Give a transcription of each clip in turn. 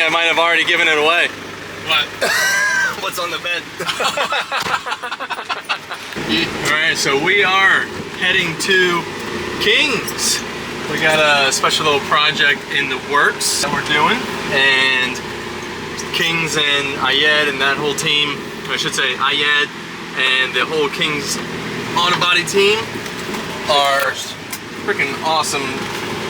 I might have already given it away. What? What's on the bed? Alright, so we are heading to King's. We got a special little project in the works that we're doing, and King's and Ayed and that whole team, I should say Ayed and the whole King's auto body team are freaking awesome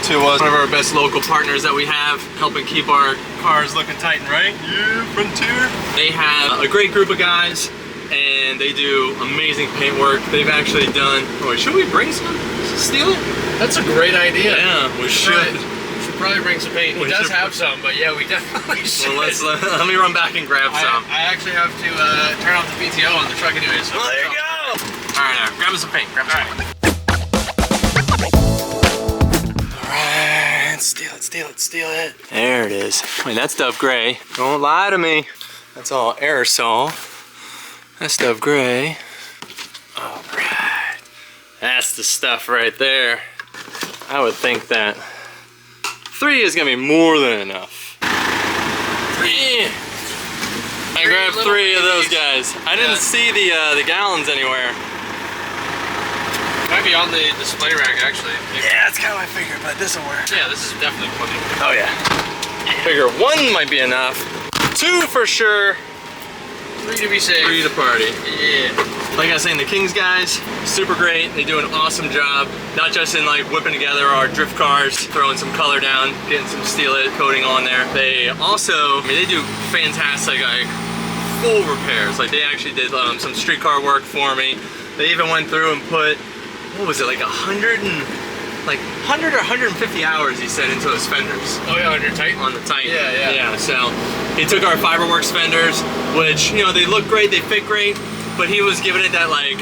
to us. One of our best local partners that we have, helping keep our cars looking tight and right. Yeah, Frontier. They have a great group of guys, and they do amazing paint work. They've actually done, oh, should we bring some? Steal it? That's a great idea. Yeah, we should. We should probably bring some paint. He does have some, but yeah, we definitely should. Well, let me run back and grab some. I actually have to turn off the PTO on the truck anyway. So well, there you go. All right, now grab me some paint. Grab some paint. All right, steal it, steal it, steal it. There it is. Wait, that's Dove Gray. Don't lie to me. That's all aerosol. That's Dove Gray. All right, that's the stuff right there. I would think that 3 is gonna be more than enough. 3. I grabbed 3 of those guys. I didn't see the gallons anywhere. Might be on the display rack actually. Yeah, that's kind of what I figured, but this will work. Yeah, this is definitely plenty. Oh yeah. I figure 1 might be enough. 2 for sure. 3 to be safe. 3 to party. Yeah. Like I was saying, the King's guys, super great. They do an awesome job, not just in like whipping together our drift cars, throwing some color down, getting some steel coating on there. They also, I mean, they do fantastic like full repairs. Like they actually did some street car work for me. They even went through and put, what was it, like 100 or 150 hours he said into those fenders. Oh yeah, on your Titan? On the Titan. Yeah. Yeah, so he took our Fiberworks fenders, which, you know, they look great, they fit great, but he was giving it that like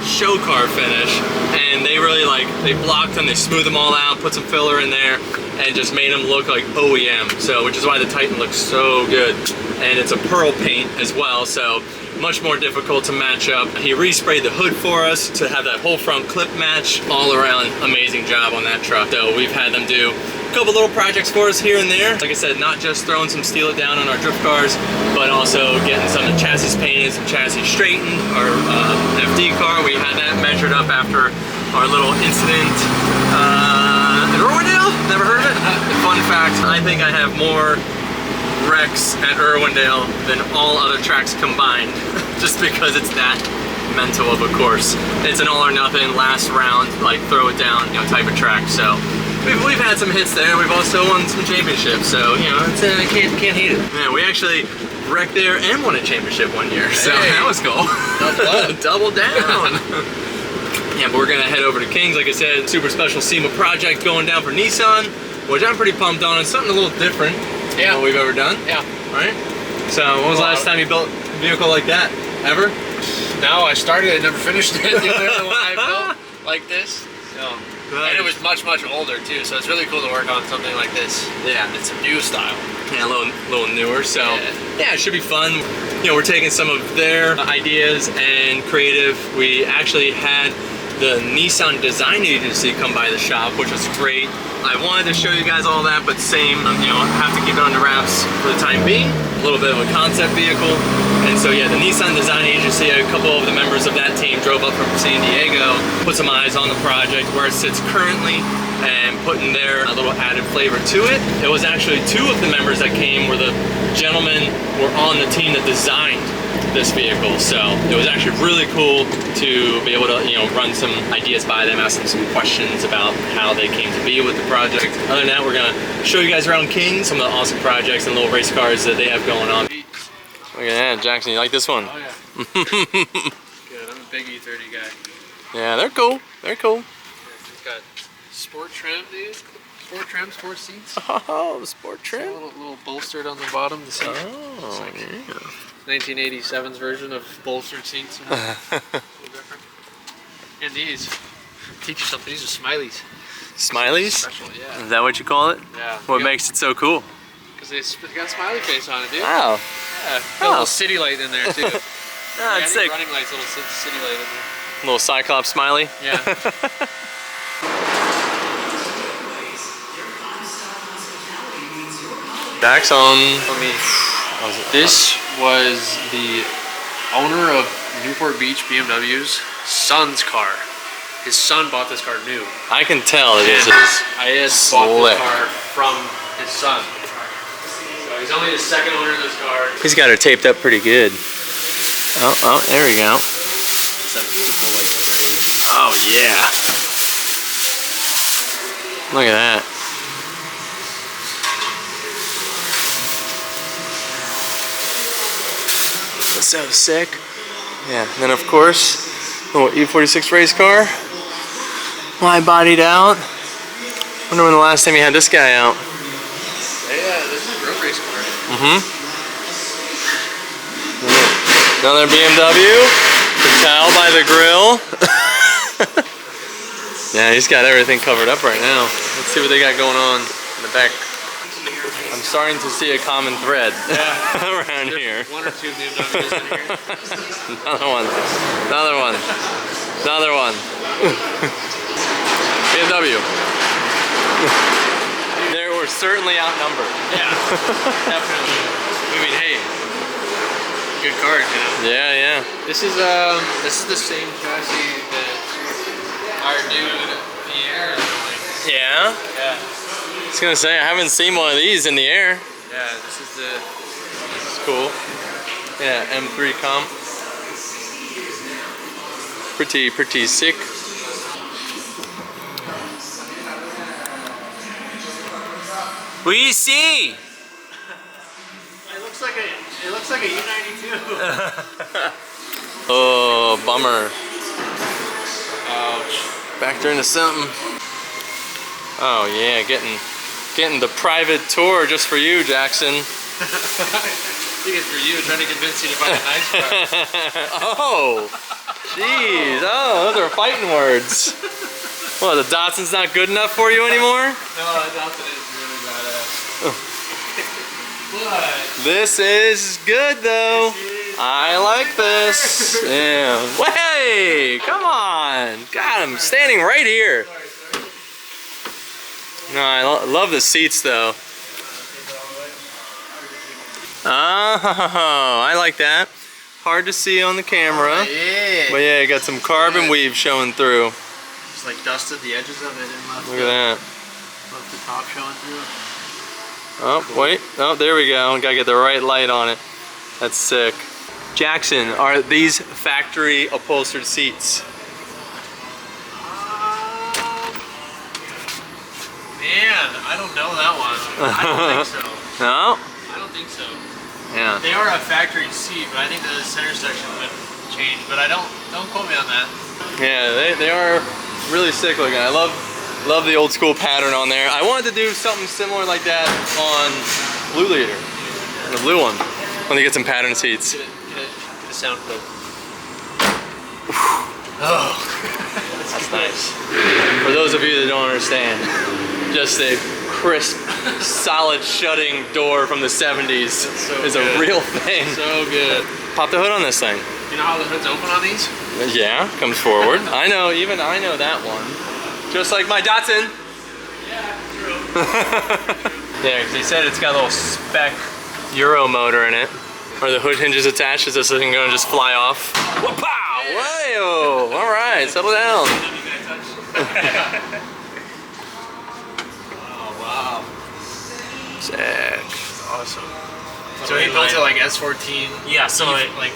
show car finish, and they really they blocked them, they smoothed them all out, put some filler in there, and just made them look like OEM. So, which is why the Titan looks so good. And it's a pearl paint as well, so much more difficult to match up. He resprayed the hood for us to have that whole front clip match. All around amazing job on that truck. So we've had them do a couple little projects for us here and there. Like I said, not just throwing some steel down on our drift cars, but also getting some of the chassis painted, some chassis straightened. Our FD car, we had that measured up after our little incident in Irwindale. Never heard of it? Fun fact, I think I have more wrecks at Irwindale than all other tracks combined, just because it's that mental of a course. It's an all or nothing, last round, like throw it down, you know, type of track. So we've had some hits there. We've also won some championships, so you know, it's, can't hate it. Yeah, we actually wrecked there and won a championship one year, so that was cool. Double down. Yeah, but we're gonna head over to King's. Like I said, super special SEMA project going down for Nissan, which I'm pretty pumped on. It's something a little different than what we've ever done. Yeah. Right? So when was the last time you built a vehicle like that? Ever? No, I started it, never finished it. The other one I built like this. So. And it was much older too, so it's really cool to work on something like this. Yeah. It's a new style. Yeah, a little newer, so yeah, it should be fun. You know, we're taking some of their ideas and creative. We actually had the Nissan design agency come by the shop, which was great. I wanted to show you guys all that, but same, you know, have to keep it under wraps for the time being. A little bit of a concept vehicle. And so yeah, the Nissan design agency, a couple of the members of that team drove up from San Diego, put some eyes on the project, where it sits currently, and putting their little added flavor to it. It was actually 2 of the members that came were the gentlemen were on the team that designed this vehicle. So it was actually really cool to be able to, you know, run some ideas by them, ask them some questions about how they came to be with the project. Other than that, we're gonna show you guys around King, some of the awesome projects and little race cars that they have going on. Look at that, Jackson, you like this one? Oh yeah. Good, I'm a big E30 guy. Yeah, they're cool. They're cool. It's got sport trim, dude. Sport trim, sport seats. Oh, sport trim. A little bolstered on the bottom. The seat. Oh, like yeah. 1987's version of bolstered seats. A little different. And these, teach you something. These are smileys. Smileys? Special, yeah. Is that what you call it? Yeah. What makes it so cool? Because they got a smiley face on it, dude. Wow. Yeah. Got a little city light in there too. That's sick. Running lights, little city light in there. Little Cyclops smiley. Yeah. Jackson. This was the owner of Newport Beach BMW's son's car. His son bought this car new. I can tell it is. I had bought this car from his son. So he's only the second owner of this car. He's got it taped up pretty good. Oh, there we go. It's that beautiful like gray. Oh yeah. Look at that. That's so sick. Yeah, and then of course, little E46 race car. Wide bodied out. Wonder when the last time you had this guy out. Yeah, this is a road race car. Another BMW. You can tell by the grill. Yeah, he's got everything covered up right now. Let's see what they got going on in the back. I'm starting to see a common thread around here. One or two BMWs in here. Another one. Another one. Another one. BMW. They were certainly outnumbered. Yeah, definitely. I mean, hey, good cars, you know. Yeah, yeah. This is the same chassis that our dude Pierre is doing. Yeah? Yeah. I was gonna say, I haven't seen one of these in the air. Yeah, this is the. It's cool. Yeah, M3 comp. Pretty sick. We see. It looks like a U92. Oh, bummer. Ouch. Backed her into something. Oh yeah, getting the private tour just for you, Jackson. I think it's for you, trying to convince you to buy a nice car. Oh, jeez. Oh, those are fighting words. Well, the Datsun's not good enough for you anymore? No, the Datsun is really badass. But This is good though. I like this. Yeah. Hey, come on. God, I'm standing right here. No, I love the seats though. Oh, I like that. Hard to see on the camera. yeah. But yeah, you got some carbon weave showing through. Just like dusted the edges of it and left, Look at that. left the top showing through. Oh, wait. Oh, there we go. Gotta get the right light on it. That's sick. Jackson, are these factory upholstered seats? Man, I don't know that one. I don't think so. No? I don't think so. Yeah. They are a factory seat, but I think the center section would change. But I don't quote me on that. Yeah, they are really sick looking. I love the old school pattern on there. I wanted to do something similar like that on Blue Leader, the blue one, when they get some pattern seats. Get a sound clip. Oh, That's nice. For those of you that don't understand, just a crisp, solid shutting door from the 70s is a real thing. So good. Pop the hood on this thing. You know how the hood's open on these? Yeah, comes forward. I know that one. Just like my Datsun. Yeah, true. Yeah, because he said it's got a little spec Euro motor in it. Are the hood hinges attached? Is this thing going to just fly off? Whoa-pow! Whoa! All right, settle down. Oh, wow. Sick. Awesome. So he built it like S14. Yeah, so like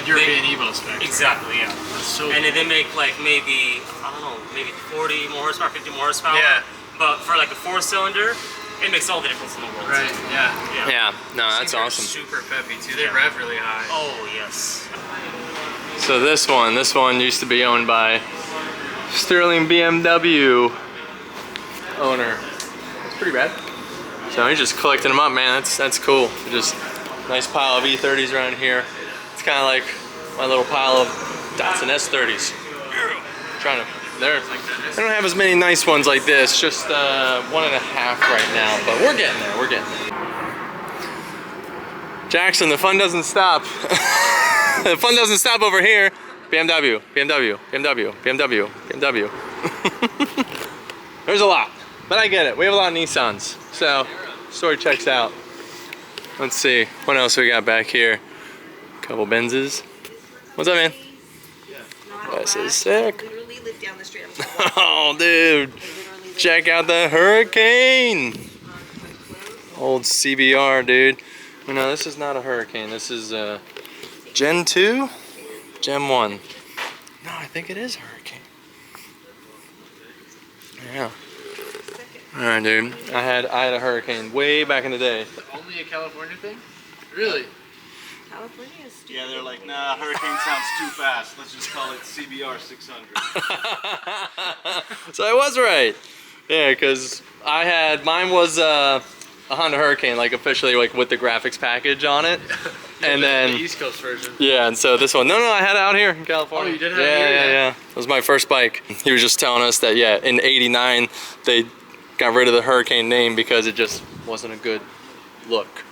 European Evo spec. Exactly, yeah. That's so And they make like maybe, I don't know, maybe 40 more horsepower, 50 more horsepower. Yeah. But for like a 4-cylinder, it makes all the difference in the world. Right, yeah. Yeah, no, that's These are awesome. super peppy too. They rev really high. Oh, yes. So this one used to be owned by Sterling BMW owner. It's pretty bad. So he's just collecting them up, man. That's cool. Just nice pile of E30s around here. It's kind of like my little pile of Datsun S30s. They don't have as many nice ones like this. Just 1.5 right now, but we're getting there. We're getting there. Jackson, the fun doesn't stop. The fun doesn't stop over here. BMW, BMW, BMW, BMW, BMW. There's a lot, but I get it. We have a lot of Nissans, so Story checks out. Let's see, what else we got back here? Couple Benzes. What's up, man? This is sick. Literally live down the street. Oh, dude. Check out the Hurricane. Old CBR, dude. No, this is not a Hurricane. This is Gen 2? Gen 1. No, I think it is Hurricane. Yeah. Alright, dude. I had a Hurricane way back in the day. Only a California thing? Really? California is stupid. Yeah, they're like, nah, Hurricane sounds too fast. Let's just call it CBR 600. So I was right. Yeah, because mine was a Honda Hurricane, like officially like with the graphics package on it. And then the East Coast version. Yeah, and so this one, no, I had it out here in California. Oh, you did have it it here? Yeah. It was my first bike. He was just telling us that, yeah, in '89, they got rid of the Hurricane name because it just wasn't a good look.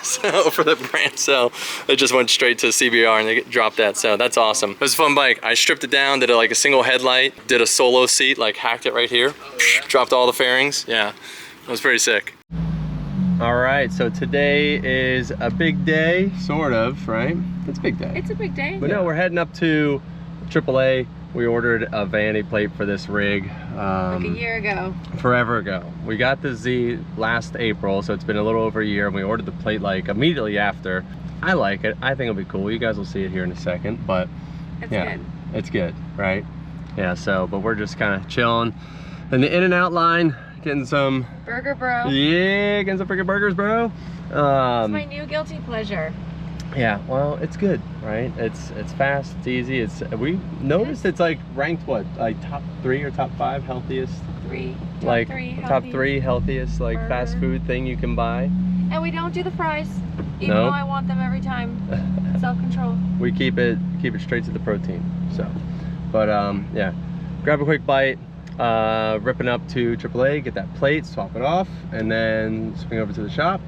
So for the brand, so it just went straight to CBR and they dropped that. So that's awesome. It was a fun bike. I stripped it down, did like a single headlight, did a solo seat, like hacked it right here, dropped all the fairings. Yeah, it was pretty sick. All right, so today is a big day, sort of, right? It's a big day. It's a big day. But no, we're heading up to AAA. We ordered a vanity plate for this rig. Like a year ago. Forever ago. We got the Z last April, so it's been a little over a year, and we ordered the plate like immediately after. I like it. I think it'll be cool. You guys will see it here in a second, but It's yeah, good. it's good, right? Yeah, so, but we're just kind of chilling in the In-N-Out line, getting some Burger Bro. Yeah, getting some freaking burgers, bro. It's my new guilty pleasure. Yeah, well, it's good, right? It's fast, it's easy. We noticed it's like ranked what, like top 3 or top 5 healthiest, top three healthiest like fast food thing you can buy. And we don't do the fries, even though I want them every time. Self-control. We keep it straight to the protein. So, but yeah, grab a quick bite. Ripping up to AAA, get that plate, swap it off, and then swing over to the shop,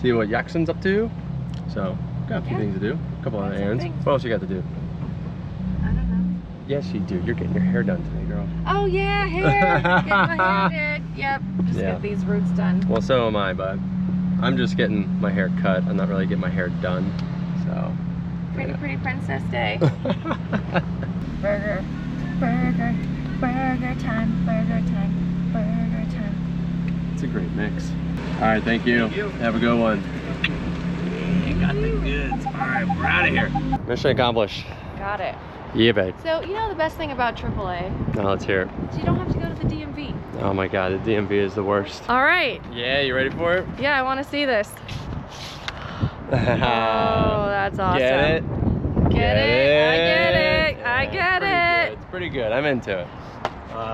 see what Jackson's up to. So, got a few things to do, a couple of errands. What else you got to do? I don't know. Yes, you do. You're getting your hair done today, girl. Oh yeah, hair. Get my hair did. Yep. Just get these roots done. Well, so am I, but I'm just getting my hair cut. I'm not really getting my hair done. So. Pretty princess day. Burger. Burger time, burger time, burger time. It's a great mix. All right, thank you. Have a good one. You got the goods. All right, we're out of here. Mission accomplished. Got it. Yeah, babe. So, you know the best thing about AAA? Now let's hear it. So you don't have to go to the DMV. Oh my God, the DMV is the worst. All right. Yeah, you ready for it? Yeah, I want to see this. Oh, that's awesome. Get it? Get it? I get it. I get it. It's pretty good. I'm into it.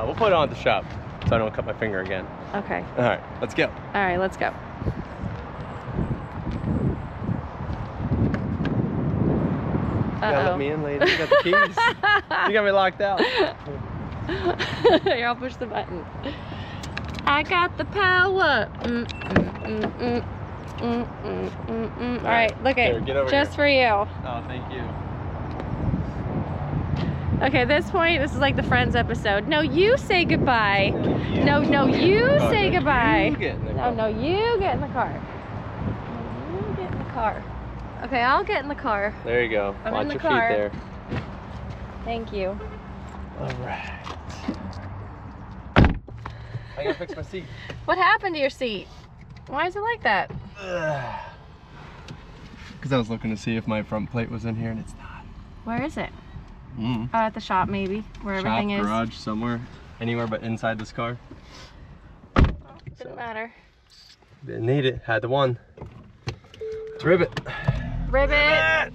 We'll put it on at the shop so I don't cut my finger again. Okay. All right, let's go. All right, let's go. You gotta let me in, lady. You got the keys. You got me locked out. Here, I'll push the button. I got the power. All right, look at just for you. Oh, thank you. Okay, at this point, this is like the Friends episode. No, you say goodbye. No, you say goodbye. You get in the car. No, you get in the car. You get in the car. Okay, I'll get in the car. There you go. I'm Watch in the your car. feet there. Thank you. All right. I gotta fix my seat. What happened to your seat? Why is it like that? Because I was looking to see if my front plate was in here, and it's not. Where is it? At the shop, maybe, where everything is. Garage, somewhere, anywhere but inside this car. Didn't matter. Didn't need it. Had the one. Let's rip it. Ribbit.